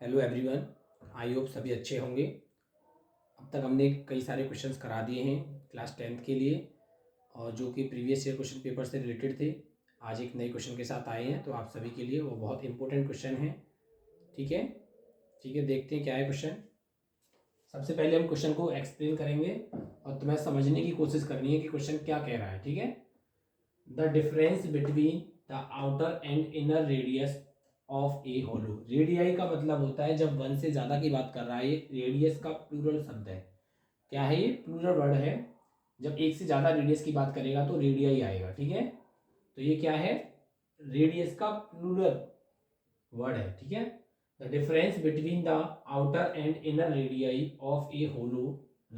Hello everyone, I hope सभी अच्छे होंगे। अब तक हमने कई सारे क्वेश्चंस करा दिए हैं क्लास 10th के लिए, और जो कि प्रीवियस ईयर क्वेश्चन पेपर से रिलेटेड थे। आज एक नए क्वेश्चन के साथ आए हैं, तो आप सभी के लिए वो बहुत इंपॉर्टेंट क्वेश्चन है। ठीक है, देखते हैं क्या है क्वेश्चन। सबसे पहले हम क्वेश्चन को एक्सप्लेन करेंगे और तुम्हें समझने की कोशिश करनी है कि क्वेश्चन क्या कह रहा है। ठीक है, the difference between the outer and inner radius of a hollow. Radii का मतलब होता है जब वन से ज्यादा की बात कर रहा है, ये रेडियस का प्लूरल शब्द है। क्या है ये? प्लूरल वर्ड है। जब एक से ज्यादा रेडियस की बात करेगा तो रेडियाई आएगा। ठीक है, तो ये क्या है? रेडियस का प्लूरल वर्ड है। ठीक है, the difference between the outer and inner radii of a hollow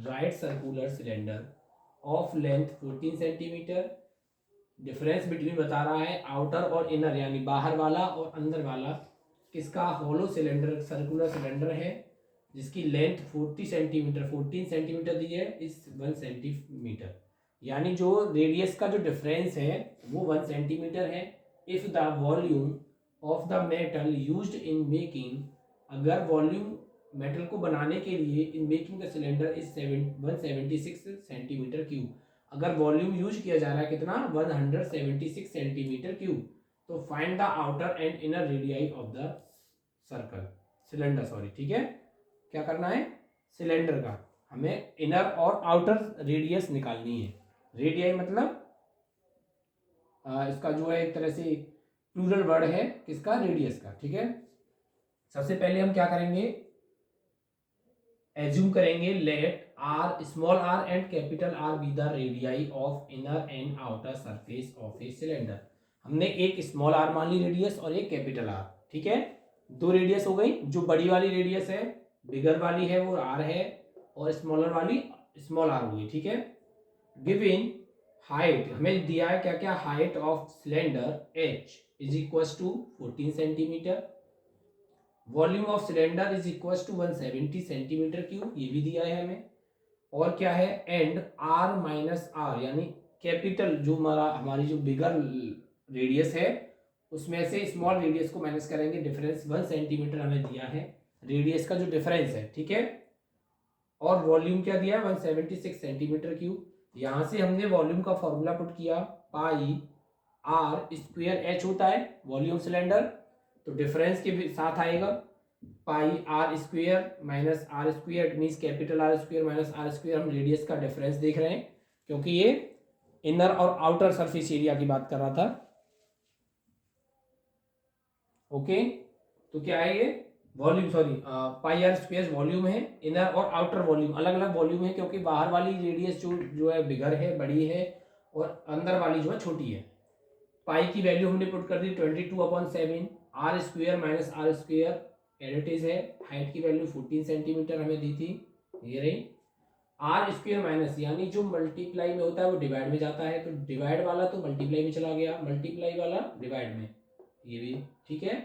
right circular cylinder of length 14 centimetre. Difference between बता रहा है आउटर और इनर, यानी बाहर वाला और अंदर वाला किसका? होलो सिलेंडर, सर्कुलर सिलेंडर है जिसकी लेंथ 40 सेंटीमीटर 14 सेंटीमीटर दी है इस 1 सेंटीमीटर, यानी जो रेडियस का जो डिफरेंस है वो 1 सेंटीमीटर है। If the volume of the metal used in making, अगर वॉल्यूम मेटल को बनाने के लिए in making the cylinder is 176 centimetre cube, अगर वॉल्यूम यूज किया जा रहा है कितना? 176 सेंटीमीटर क्यूब, तो find the outer and inner radii of the circle cylinder. Sorry, ठीक है, क्या करना है? सिलेंडर का हमें इनर और आउटर रेडियस निकालनी है। रेडियाई मतलब इसका जो है एक तरह से प्लूरल वर्ड है किसका? रेडियस का। ठीक है, सबसे पहले हम क्या करेंगे? एज्यूम करेंगे let r, small r and capital R be the radii of inner and outer surface of a cylinder. हमने एक स्मॉल आर मान ली रेडियस और एक कैपिटल आर। ठीक है, दो रेडियस हो गई। जो बड़ी वाली रेडियस है, बिगर वाली है, वो आर है, और स्मॉलर वाली स्मॉल आर हुई। ठीक है, गिवन हाइट हमें दिया है क्या क्या? Height of cylinder h is equal to 14 centimetre, volume of cylinder is equal to 170 centimetre cube, ये भी दिया है हमें। और क्या है? एंड आर माइनस आर, यानी कैपिटल जो हमारी जो बिगर रेडियस है उसमें से स्मॉल रेडियस को माइनस करेंगे। डिफरेंस 1 सेंटीमीटर हमें दिया है, रेडियस का जो डिफरेंस है। ठीक है, और वॉल्यूम क्या दिया है? 176 सेंटीमीटर क्यूब। यहां से हमने वॉल्यूम का फॉर्मूला पुट किया, पाई आर स्क्वेयर एच होता है वॉल्यूम सिलेंडर, तो डिफरेंस के साथ आएगा pi are square minus are square, means capital R square minus are square. हम रेडियस का डिफरेंस देख रहे हैं क्योंकि ये इनर और आउटर सरफेस एरिया की बात कर रहा था। ओके, तो क्या है ये? Volume, sorry, pi are square volume है, इनर और आउटर वॉल्यूम अलग अलग वॉल्यूम है क्योंकि बाहर वाली रेडियस जो है बिगर है, बड़ी है, और अंदर वाली जो है छोटी है। पाई की वैल्यू हमने पुट कर दी 22/7, R square minus are square additive है। हाइट की वैल्यू 14 सेंटीमीटर हमें दी थी, ये रही। आर स्क्वेयर माइनस, यानी जो मल्टीप्लाई में होता है वो डिवाइड में जाता है, तो डिवाइड वाला तो मल्टीप्लाई में चला गया, मल्टीप्लाई वाला डिवाइड में, ये भी ठीक है।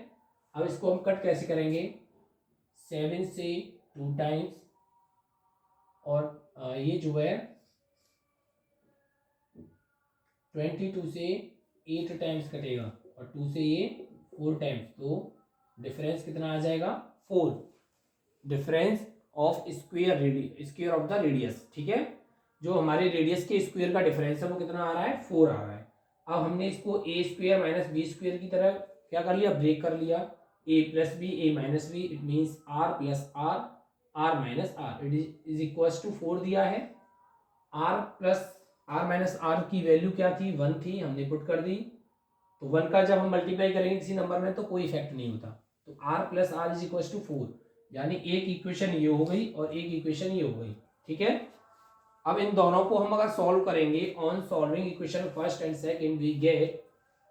अब इसको हम कट कैसे करेंगे? 7 से 2 टाइम्स, और ये जो है 22 से 8 टाइम्स कटेगा, और 2 से ये 4 टाइम्स, तो डिफरेंस कितना आ जाएगा? 4। Difference of square of the radius. ठीक है, जो हमारे रेडियस के स्क्वेयर का डिफरेंस है वो कितना आ रहा है? 4 आ रहा है। अब हमने इसको A square minus B square की तरह क्या कर लिया? ब्रेक कर लिया। A plus B, A minus B, it means R plus R, R minus R, it is equal to 4 दिया है। R plus R minus R की वैल्यू क्या थी? 1 थी, हमने पुट कर दी। तो 1 का जब हम मल्टीप्लाई करेंगे किसी नंबर में तो कोई इफेक्ट नहीं होता, तो R plus r is equal to 4, यानी एक इक्वेशन ये हो गई और एक इक्वेशन ये हो गई। ठीक है, अब इन दोनों को हम अगर सॉल्व करेंगे, on solving equation first and second we get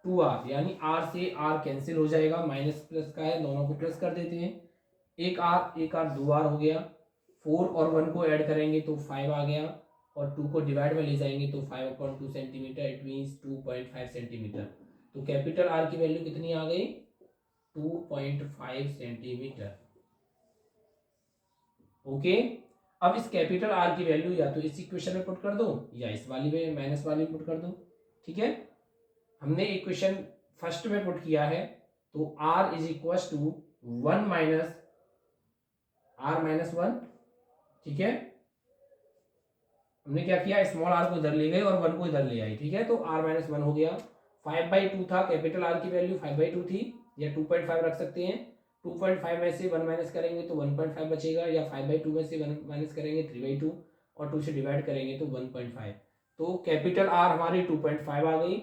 2r, यानी r से r कैंसिल हो जाएगा, माइनस प्लस का है, दोनों को प्लस कर देते हैं। एक r 2r हो गया। 4 और 1 को ऐड करेंगे तो 5 आ गया, और 2 को डिवाइड में ले जाएंगे तो 5/2 सेंटीमीटर, इट मीन्स 2.5 सेंटीमीटर। तो कैपिटल आर की वैल्यू कितनी आ गई? 2.5 सेंटीमीटर। ओके, अब इस कैपिटल आर की वैल्यू या तो इस इक्वेशन में पुट कर दो या इस वाली में माइनस वाली में पुट कर दो। ठीक है, हमने इक्वेशन फर्स्ट में पुट किया है, तो r is equal to 1 minus r-1, ठीक है। हमने क्या किया, स्मॉल r को इधर ले गए और 1 को इधर ले आई, ठीक है। तो r-1 हो गया। 5/2 था, कैपिटल R की वैल्यू 5/2 थी, या 2.5 रख सकते हैं। 2.5 में से 1 माइनस करेंगे तो 1.5 बचेगा, या 5/2 में से 1 माइनस करेंगे 3/2, और 2 से डिवाइड करेंगे तो 1.5। तो कैपिटल R हमारी 2.5 आ गई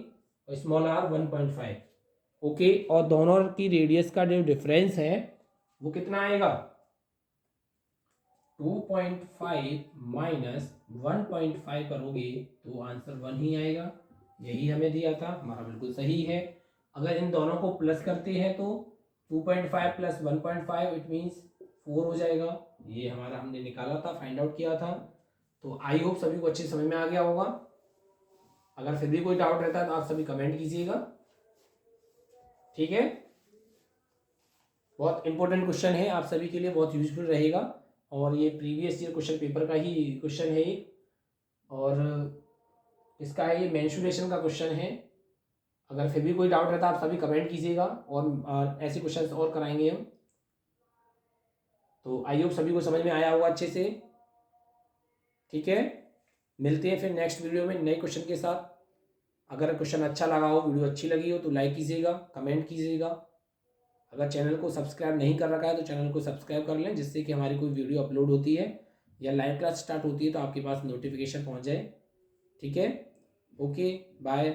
और स्मॉल r 1.5। ओके, और दोनों की रेडियस का जो डिफरेंस है वो कितना आएगा, 2.5 माइनस 1.5 करोगे तो आंसर 1 ही आएगा। यही हमें दिया था, हमारा बिल्कुल सही है। अगर इन दोनों को प्लस करते हैं तो 2.5 प्लस 1.5 इट मीन्स 4 हो जाएगा। ये हमारा हमने निकाला था, फाइंड आउट किया था। तो आई होप सभी को अच्छे समझ में आ गया होगा। अगर फिर भी कोई डाउट रहता है तो आप सभी कमेंट कीजिएगा, ठीक है। बहुत इंपॉर्टेंट क्वेश्चन है, आप सभी के लिए बहुत यूजफुल रहेगा, और ये प्रीवियस ईयर क्वेश्चन पेपर का ही क्वेश्चन है ये, और इसका है ये मेंसुरेशन का क्वेश्चन है। अगर फिर भी कोई डाउट रहता है आप सभी कमेंट कीजिएगा, और ऐसे क्वेश्चंस और कराएंगे हम। तो आई होप सभी को समझ में आया होगा अच्छे से, ठीक है। मिलते हैं फिर नेक्स्ट वीडियो में नए क्वेश्चन के साथ। अगर क्वेश्चन अच्छा लगा हो, वीडियो अच्छी लगी हो तो लाइक कीजिएगा, कमेंट कीजिएगा। अगर चैनल को सब्सक्राइब नहीं कर रखा है तो चैनल को सब्सक्राइब कर लें, जिससे कि हमारी कोई वीडियो अपलोड होती है या लाइव क्लास स्टार्ट होती है तो आपके पास नोटिफिकेशन पहुंच जाए, ठीक है। Okay, bye.